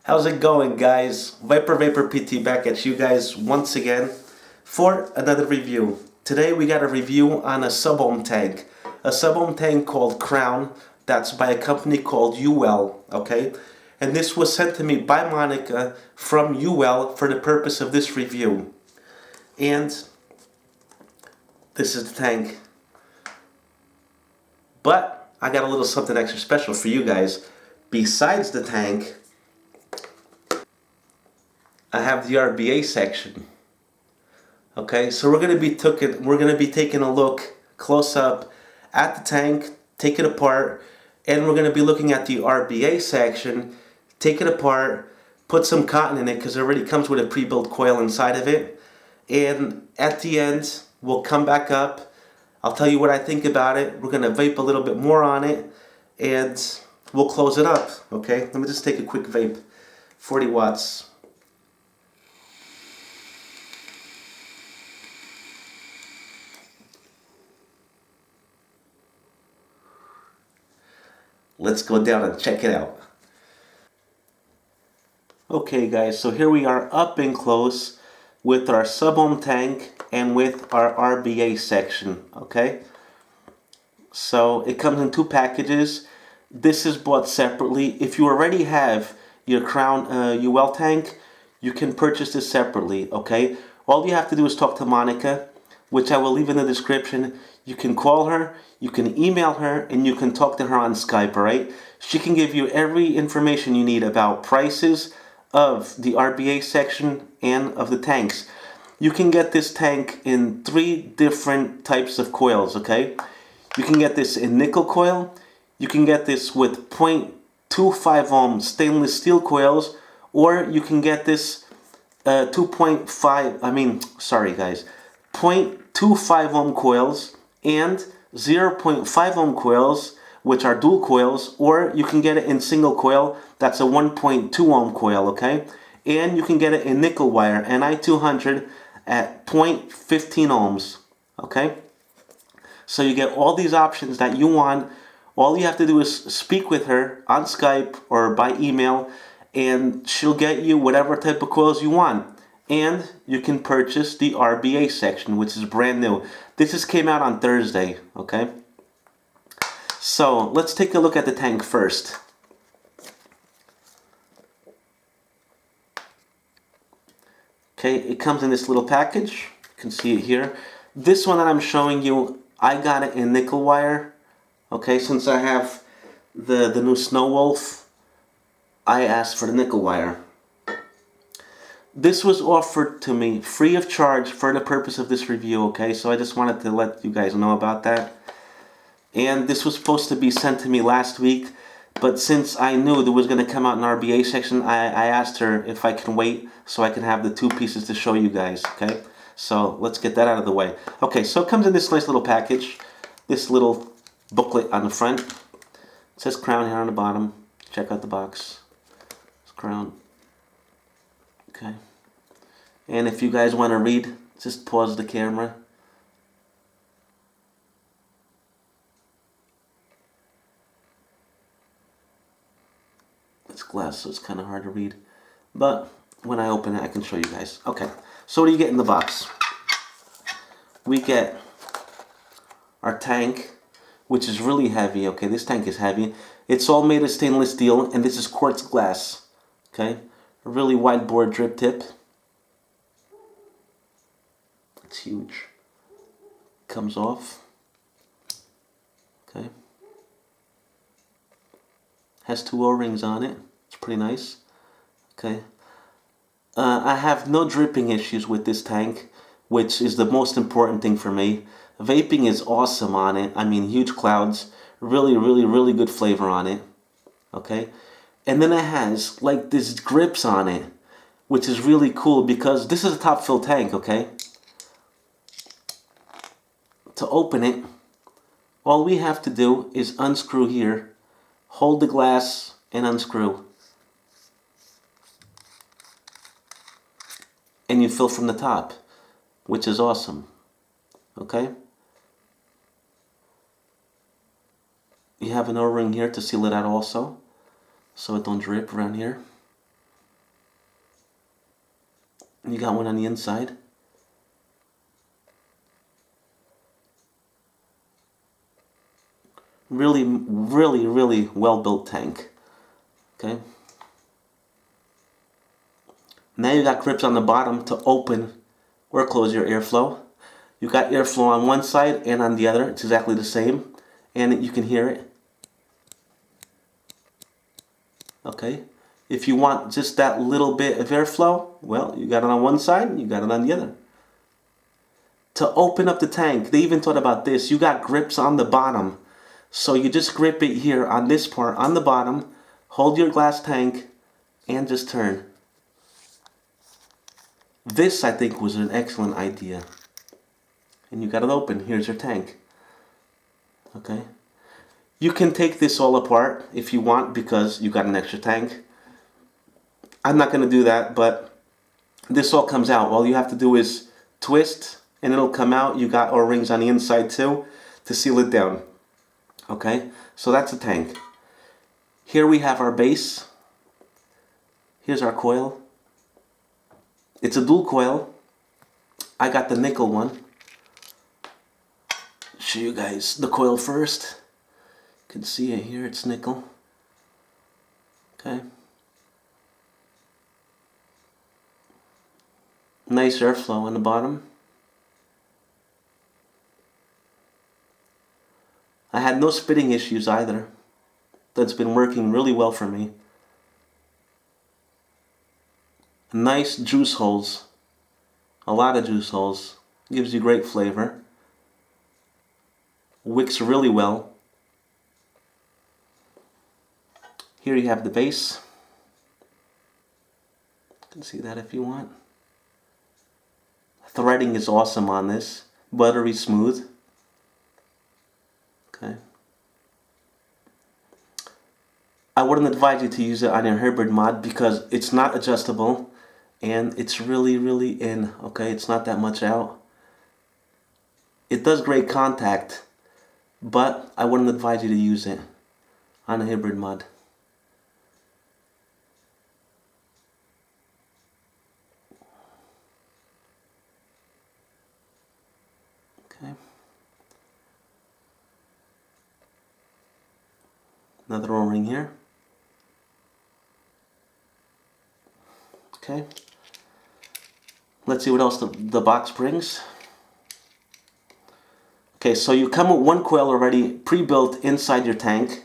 How's it going, guys? ViperVaporPT back at you guys once again for another review. Today we got a review on a Sub-Ohm tank. A Sub-Ohm tank called Crown that's by a company called Uwell, okay? And this was sent to me by Monica from Uwell for the purpose of this review. And this is the tank. But I got a little something extra special for you guys. Besides the tank, I have the RBA section. Okay, so we're gonna be taking a look close up at the tank, take it apart, and we're gonna be looking at the RBA section, take it apart, put some cotton in it because it already comes with a pre-built coil inside of it. And at the end, we'll come back up. I'll tell you what I think about it. We're gonna vape a little bit more on it, and we'll close it up. Okay, let me just take a quick vape. 40 watts. Let's go down and check it out. Okay guys, so here we are up and close with our Sub-Ohm tank and with our RBA section, okay? So it comes in two packages. This is bought separately. If you already have your Crown Uwell tank, you can purchase this separately, okay? All you have to do is talk to Monica, which I will leave in the description. You can call her, you can email her, and you can talk to her on Skype, alright? She can give you every information you need about prices of the RBA section and of the tanks. You can get this tank in 3 different types of coils, okay? You can get this in nickel coil, you can get this with 0.25 ohm stainless steel coils, or you can get this 0.25 ohm coils and 0.5 ohm coils, which are dual coils, or you can get it in single coil, that's a 1.2 ohm coil, okay? And you can get it in nickel wire, Ni200 at 0.15 ohms, okay? So you get all these options that you want. All you have to do is speak with her on Skype or by email, and she'll get you whatever type of coils you want. And you can purchase the RBA section, which is brand new. This just came out on Thursday, okay? So let's take a look at the tank first. Okay, it comes in this little package. You can see it here. This one that I'm showing you, I got it in nickel wire. Okay, since I have the new Snow Wolf, I asked for the nickel wire. This was offered to me free of charge for the purpose of this review, okay? So I just wanted to let you guys know about that. And this was supposed to be sent to me last week, but since I knew there was going to come out an RBA section, I asked her if I can wait so I can have the 2 pieces to show you guys, okay? So let's get that out of the way. Okay, so it comes in this nice little package, this little booklet on the front. It says Crown here on the bottom. Check out the box. It's Crown. Okay. And if you guys want to read, just pause the camera. It's glass, so it's kind of hard to read. But when I open it, I can show you guys. Okay. So what do you get in the box? We get our tank, which is really heavy. Okay, this tank is heavy. It's all made of stainless steel, and this is quartz glass. Okay. A really wide bore drip tip. It's huge. Comes off. Okay. Has 2 O-rings on it. It's pretty nice. Okay. I have no dripping issues with this tank, which is the most important thing for me. Vaping is awesome on it. I mean, huge clouds. Really, really, really good flavor on it. Okay. And then it has like these grips on it, which is really cool because this is a top fill tank, okay? To open it, all we have to do is unscrew here, hold the glass and unscrew. And you fill from the top, which is awesome, okay? You have an O-ring here to seal it out also, so it don't drip around here. And you got one on the inside. Really, really, really well-built tank. Okay. Now you got grips on the bottom to open or close your airflow. You got airflow on one side and on the other. It's exactly the same. And you can hear it. Okay. If you want just that little bit of airflow, well, you got it on one side, you got it on the other. To open up the tank, they even thought about this. You got grips on the bottom. So you just grip it here on this part, on the bottom, hold your glass tank, and just turn. This, I think, was an excellent idea. And you got it open. Here's your tank. Okay. You can take this all apart if you want because you got an extra tank. I'm not going to do that, but this all comes out. All you have to do is twist and it'll come out. You got O-rings on the inside too to seal it down. Okay, so that's a tank. Here we have our base. Here's our coil. It's a dual coil. I got the nickel one. Show you guys the coil first. You can see it here, it's nickel. Okay. Nice airflow on the bottom. I had no spitting issues either. That's been working really well for me. Nice juice holes. A lot of juice holes. Gives you great flavor. Wicks really well. Here you have the base. You can see that if you want. Threading is awesome on this. Buttery smooth. Okay. I wouldn't advise you to use it on your hybrid mod because it's not adjustable and it's really, really in. Okay, it's not that much out. It does great contact, but I wouldn't advise you to use it on a hybrid mod. Okay. Another O-ring here. Okay. Let's see what else the box brings. Okay, so you come with one coil already pre-built inside your tank.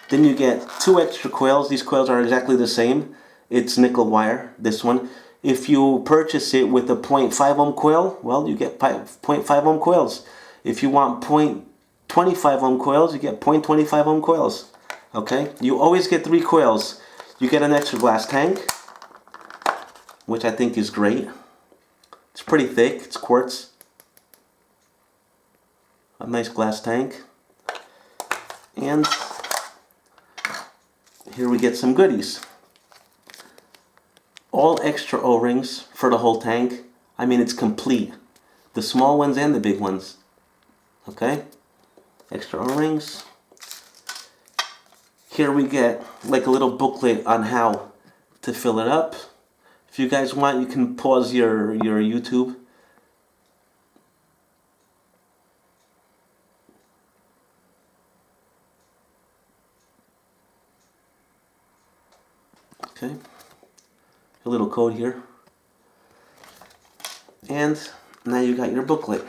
Then you get 2 extra coils. These coils are exactly the same. It's nickel wire, this one. If you purchase it with a 0.5 ohm coil, well, you get 0.5 ohm coils. If you want 0.25 ohm coils, you get 0.25 ohm coils. Okay, you always get 3 coils. You get an extra glass tank, which I think is great. It's pretty thick, it's quartz. A nice glass tank. And here we get some goodies. All extra O-rings for the whole tank. I mean, it's complete. The small ones and the big ones. Okay? Extra O-rings. Here we get like a little booklet on how to fill it up. If you guys want, you can pause your YouTube. Okay. A little code here. And now you got your booklet.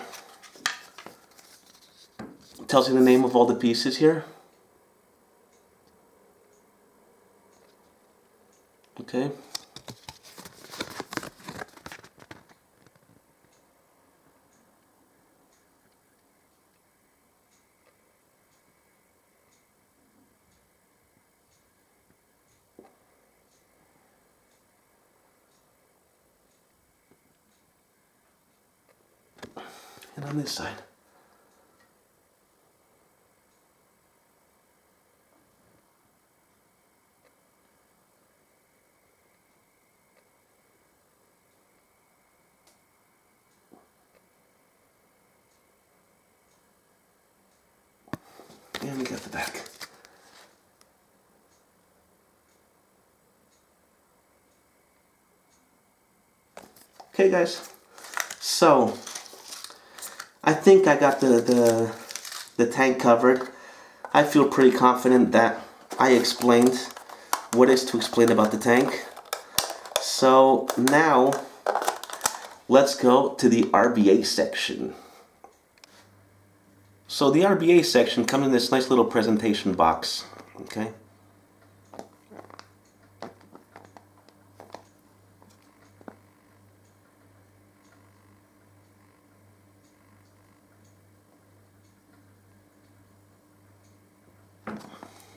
It tells you the name of all the pieces here. Okay. And on this side. And we got the back. Okay, guys. So I think I got the tank covered. I feel pretty confident that I explained what is to explain about the tank. So now let's go to the RBA section. So the RBA section comes in this nice little presentation box. Okay.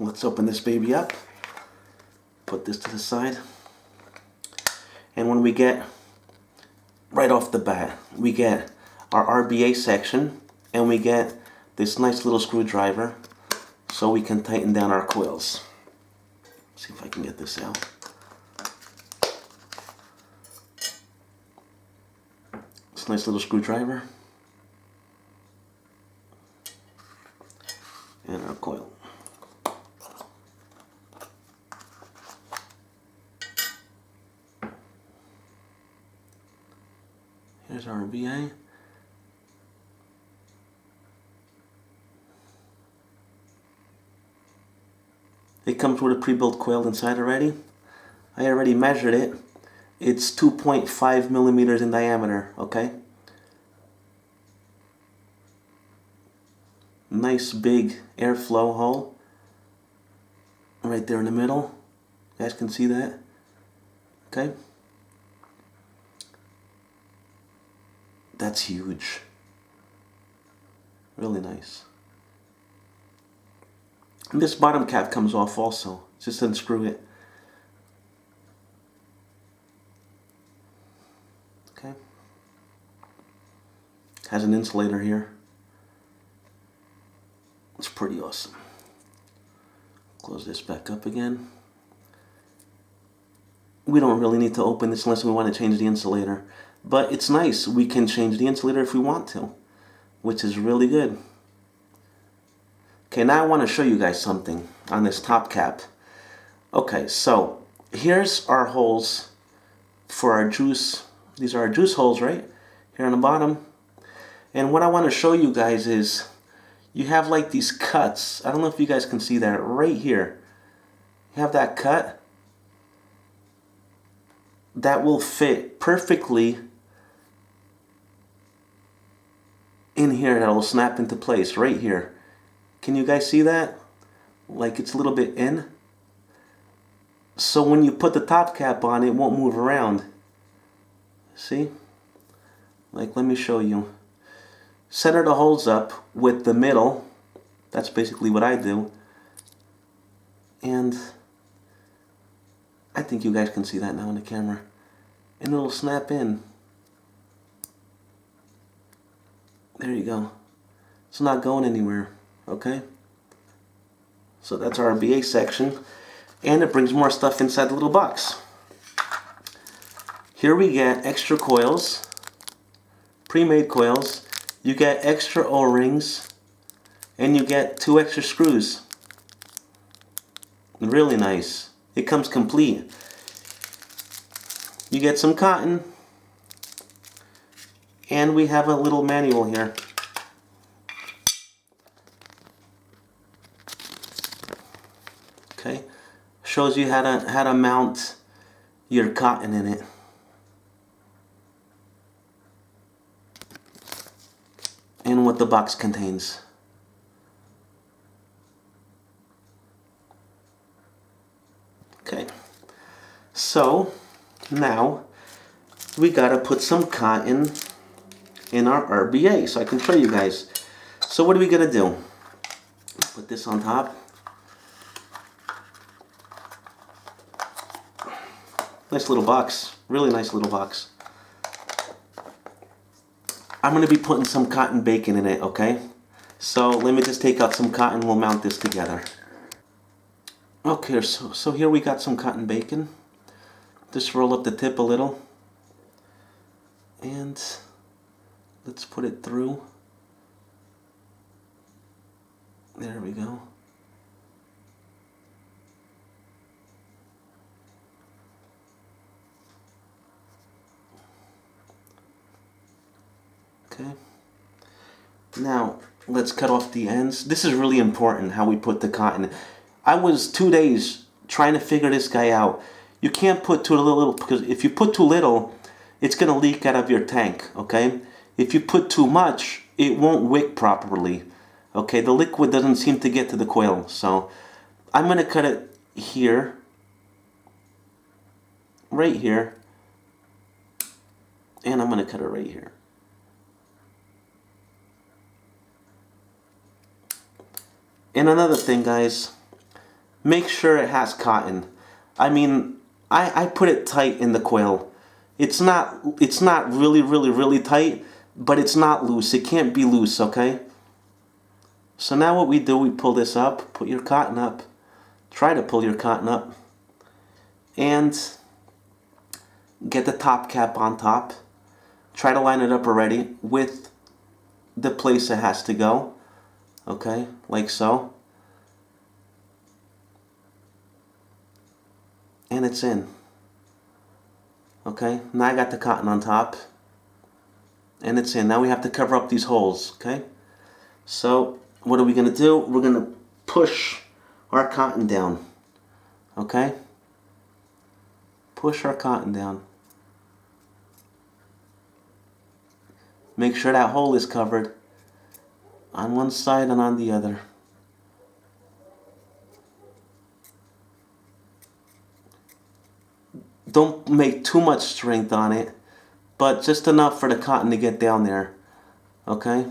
Let's open this baby up, put this to the side, and when we get, right off the bat, we get our RBA section, and we get this nice little screwdriver so we can tighten down our coils. See if I can get this out. This nice little screwdriver, and our coil. Here's our RBA. It comes with a pre-built coil inside already. I already measured it. It's 2.5 millimeters in diameter, okay? Nice big airflow hole right there in the middle. You guys can see that, okay? That's huge. Really nice. And this bottom cap comes off also. Just unscrew it. Okay. Has an insulator here. It's pretty awesome. Close this back up again. We don't really need to open this unless we want to change the insulator. But it's nice. We can change the insulator if we want to, which is really good. Okay, now I want to show you guys something on this top cap. Okay, so here's our holes for our juice. These are our juice holes, right? Here on the bottom. And what I want to show you guys is you have like these cuts. I don't know if you guys can see that right here. You have that cut. That will fit perfectly in here. That will snap into place right here. Can you guys see that? Like it's a little bit in. So when you put the top cap on, it won't move around. See? Like, let me show you. Center the holes up with the middle. That's basically what I do. And I think you guys can see that now on the camera. And it'll snap in. There you go. It's not going anywhere. Okay? So that's our RBA section. And it brings more stuff inside the little box. Here we get extra coils. Pre-made coils. You get extra O-rings. And you get 2 extra screws. Really nice. It comes complete. You get some cotton. And we have a little manual here. Okay, shows you how to mount your cotton in it. And what the box contains. Okay, so now we gotta put some cotton in our RBA so I can show you guys. So what are we gonna do? Put this on top. Nice little box, really nice little box. I'm going to be putting some cotton bacon in it, okay? So let me just take out some cotton, we'll mount this together. Okay, so here we got some cotton bacon. Just roll up the tip a little. And let's put it through. There we go. Okay. Now, let's cut off the ends. This is really important, how we put the cotton. I was 2 days trying to figure this guy out. You can't put too little, because if you put too little, it's going to leak out of your tank, okay? If you put too much, it won't wick properly, okay? The liquid doesn't seem to get to the coil, so I'm going to cut it here, right here, and I'm going to cut it right here. And another thing, guys, make sure it has cotton. I mean, I put it tight in the coil. It's not really tight, but it's not loose. It can't be loose, okay? So now what we do, we pull this up, put your cotton up, try to pull your cotton up, and get the top cap on top. Try to line it up already with the place it has to go. Okay, like so. And it's in. Okay, now I got the cotton on top. And it's in. Now we have to cover up these holes, okay? So, what are we going to do? We're going to push our cotton down. Okay? Push our cotton down. Make sure that hole is covered on one side and on the other. Don't make too much strength on it, but just enough for the cotton to get down there. Okay?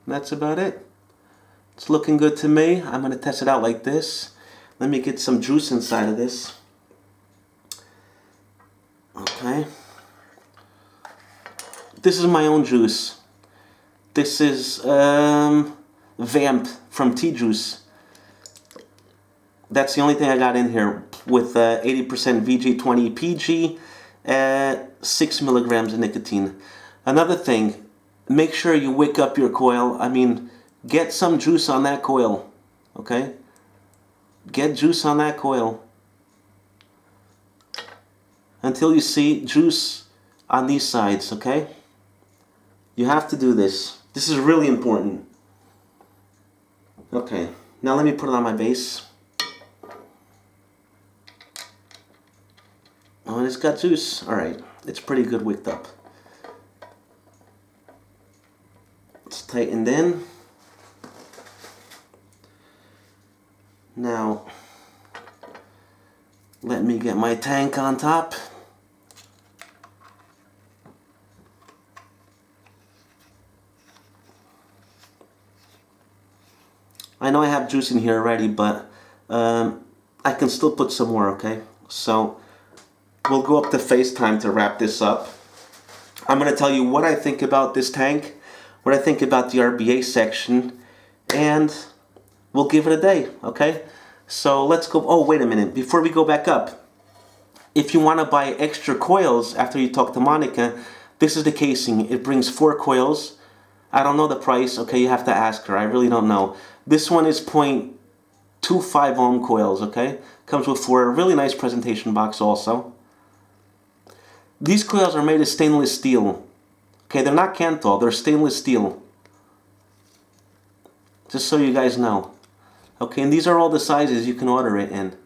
That's about it. It's looking good to me. I'm going to test it out like this. Let me get some juice inside of this. Okay. This is my own juice. This is Vamp from Tea Juice. That's the only thing I got in here with 80% VG20 PG, 6 milligrams of nicotine. Another thing, make sure you wick up your coil. I mean, get some juice on that coil, okay? Get juice on that coil until you see juice on these sides, okay? You have to do this. This is really important. Okay, now let me put it on my base. Oh, and it's got juice. Alright, it's pretty good wicked up. It's tightened in. Now, let me get my tank on top. I know I have juice in here already, but I can still put some more, okay? So, we'll go up to FaceTime to wrap this up. I'm going to tell you what I think about this tank, what I think about the RBA section, and we'll give it a day, okay? So let's go. Oh, wait a minute. Before we go back up, if you want to buy extra coils after you talk to Monica, this is the casing. It brings 4 coils. I don't know the price. Okay, you have to ask her. I really don't know. This one is 0.25 ohm coils, okay? Comes with 4. A really nice presentation box also. These coils are made of stainless steel. Okay, they're not Kanthal. They're stainless steel. Just so you guys know. Okay, and these are all the sizes you can order it in.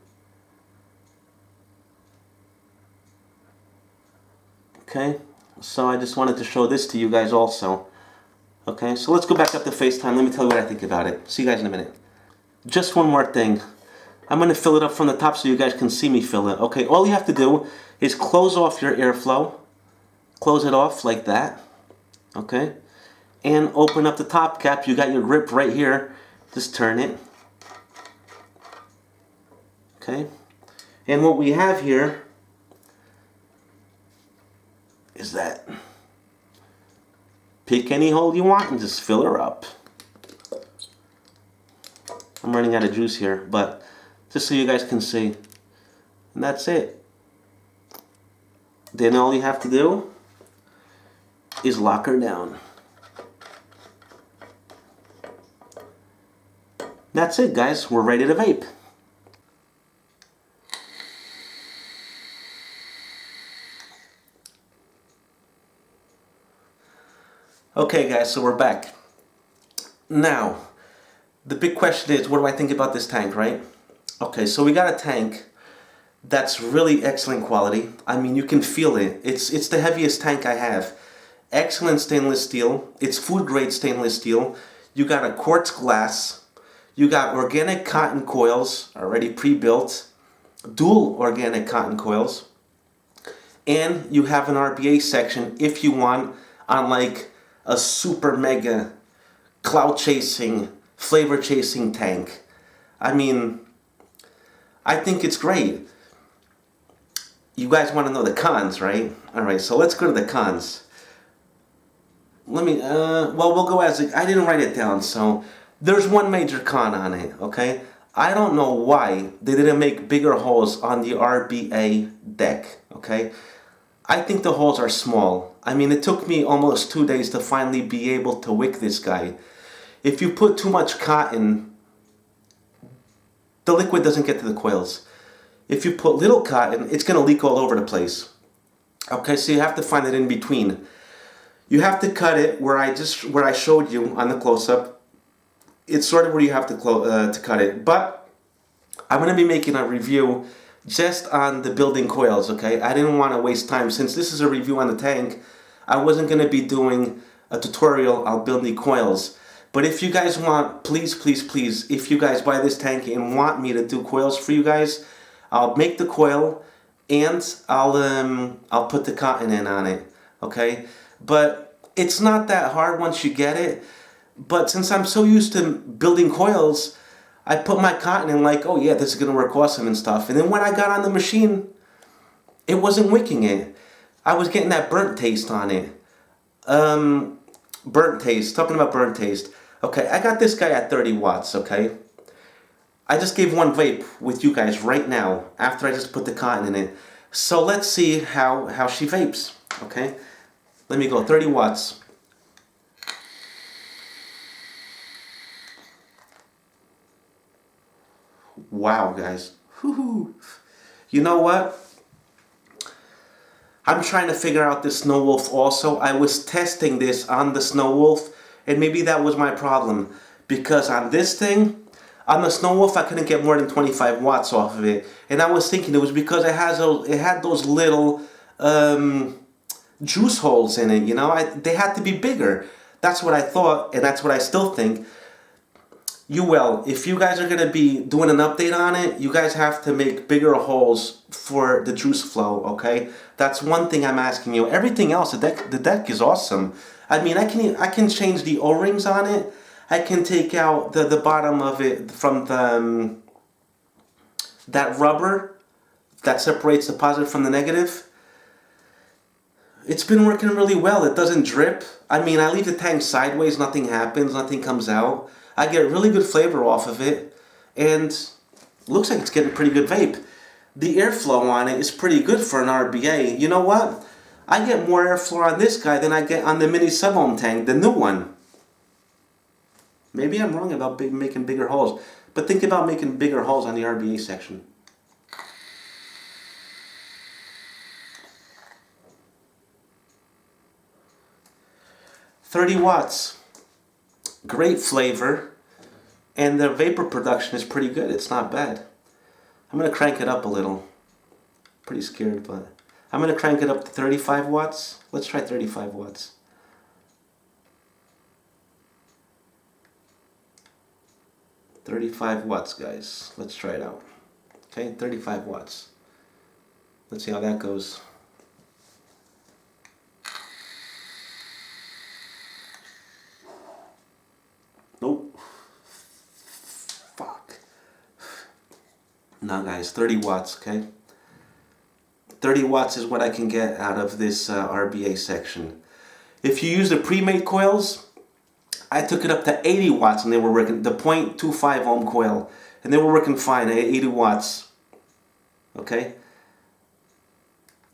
Okay, so I just wanted to show this to you guys also. Okay, so let's go back up to FaceTime. Let me tell you what I think about it. See you guys in a minute. Just one more thing. I'm going to fill it up from the top so you guys can see me fill it. Okay, all you have to do is close off your airflow. Close it off like that. Okay, and open up the top cap. You got your grip right here. Just turn it. Okay, and what we have here is that. Pick any hole you want and just fill her up. I'm running out of juice here, but just so you guys can see. And that's it. Then all you have to do is lock her down. That's it, guys. We're ready to vape. Okay, guys, so we're back. Now, the big question is, what do I think about this tank, right? Okay, so we got a tank that's really excellent quality. I mean, you can feel it. It's the heaviest tank I have. Excellent stainless steel. It's food grade stainless steel. You got a quartz glass. You got organic cotton coils already pre-built. Dual organic cotton coils. And you have an RBA section if you want on like a super mega cloud chasing, flavor chasing tank. I mean, I think it's great. You guys want to know the cons, right? Alright, so let's go to the cons. Let me, well, we'll go as, I didn't write it down, so there's one major con on it, okay? I don't know why they didn't make bigger holes on the RBA deck, okay? I think the holes are small. I mean, it took me almost 2 days to finally be able to wick this guy. If you put too much cotton, the liquid doesn't get to the coils. If you put little cotton, it's going to leak all over the place. Okay, so you have to find it in between. You have to cut it where I showed you on the close-up. It's sort of where you have to cut it. But I'm going to be making a review just on the building coils, okay? I didn't want to waste time. Since this is a review on the tank, I wasn't going to be doing a tutorial on building coils. But if you guys want, please, please, please, if you guys buy this tank and want me to do coils for you guys, I'll make the coil and I'll put the cotton in on it, okay? But it's not that hard once you get it. But since I'm so used to building coils, I put my cotton in like, oh yeah, this is going to work awesome and stuff. And then when I got on the machine, it wasn't wicking it. I was getting that burnt taste on it. Burnt taste, talking about burnt taste. Okay, I got this guy at 30 watts, okay? I just gave one vape with you guys right now after I just put the cotton in it. So let's see how she vapes, okay? Let me go, 30 watts. Wow, guys. Woo-hoo. You know what? I'm trying to figure out this Snow Wolf also. I was testing this on the Snow Wolf, and maybe that was my problem. Because on this thing, on the Snow Wolf, I couldn't get more than 25 watts off of it. And I was thinking it was because it had those little juice holes in it, you know? They had to be bigger. That's what I thought, and that's what I still think. Uwell, if you guys are going to be doing an update on it, you guys have to make bigger holes for the juice flow, okay? That's one thing I'm asking you. Everything else, the deck is awesome. I mean, I can change the O-rings on it. I can take out the bottom of it from the that rubber that separates the positive from the negative. It's been working really well. It doesn't drip. I mean, I leave the tank sideways, nothing happens, nothing comes out. I get really good flavor off of it, and looks like it's getting pretty good vape. The airflow on it is pretty good for an RBA. You know what? I get more airflow on this guy than I get on the mini Sub-Ohm tank, the new one. Maybe I'm wrong about making bigger holes, but think about making bigger holes on the RBA section. $30 watts. Great flavor, and the vapor production is pretty good. It's not bad. I'm going to crank it up a little. Pretty scared, but I'm going to crank it up to 35 watts. Let's try 35 watts. $35 watts, guys. Let's try it out. Okay, 35 watts. Let's see how that goes. Nope. Fuck. Now guys, 30 watts, okay? 30 watts is what I can get out of this RBA section. If you use the pre-made coils, I took it up to 80 watts and they were working, the 0.25 ohm coil, and they were working fine at 80 watts. Okay?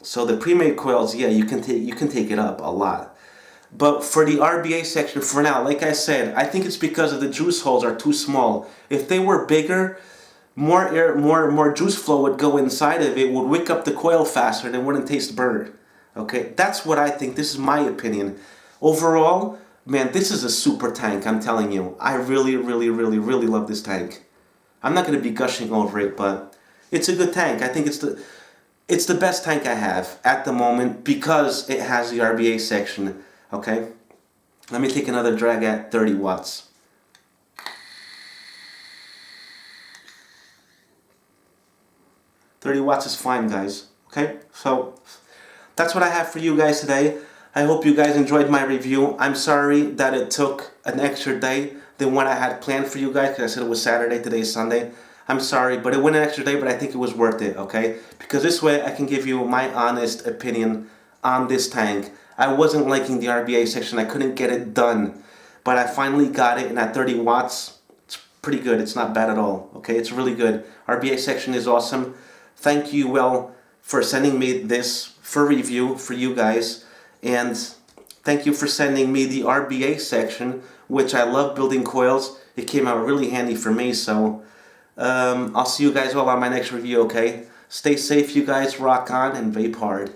So the pre-made coils, yeah, you can take it up a lot. But for the RBA section, for now, like I said, I think it's because of the juice holes are too small. If they were bigger, more air, more juice flow would go inside of it, would wick up the coil faster, and it wouldn't taste burnt. Okay, that's what I think. This is my opinion. Overall, man, this is a super tank, I'm telling you. I really, really, really, really love this tank. I'm not going to be gushing over it, but it's a good tank. I think it's the best tank I have at the moment because it has the RBA section. Okay, let me take another drag at 30 watts. $30 is fine, guys. Okay, so that's what I have for you guys today. I hope you guys enjoyed my review. I'm sorry that it took an extra day than what I had planned for you guys, because I said it was Saturday, today is Sunday. I'm sorry, but it went an extra day, but I think it was worth it, okay? Because this way I can give you my honest opinion on this tank. I wasn't liking the RBA section. I couldn't get it done, but I finally got it, and at 30 watts, it's pretty good. It's not bad at all, okay? It's really good. RBA section is awesome. Thank you, Uwell, for sending me this for review for you guys, and thank you for sending me the RBA section, which I love building coils. It came out really handy for me, so I'll see you guys all on my next review, okay? Stay safe, you guys. Rock on and vape hard.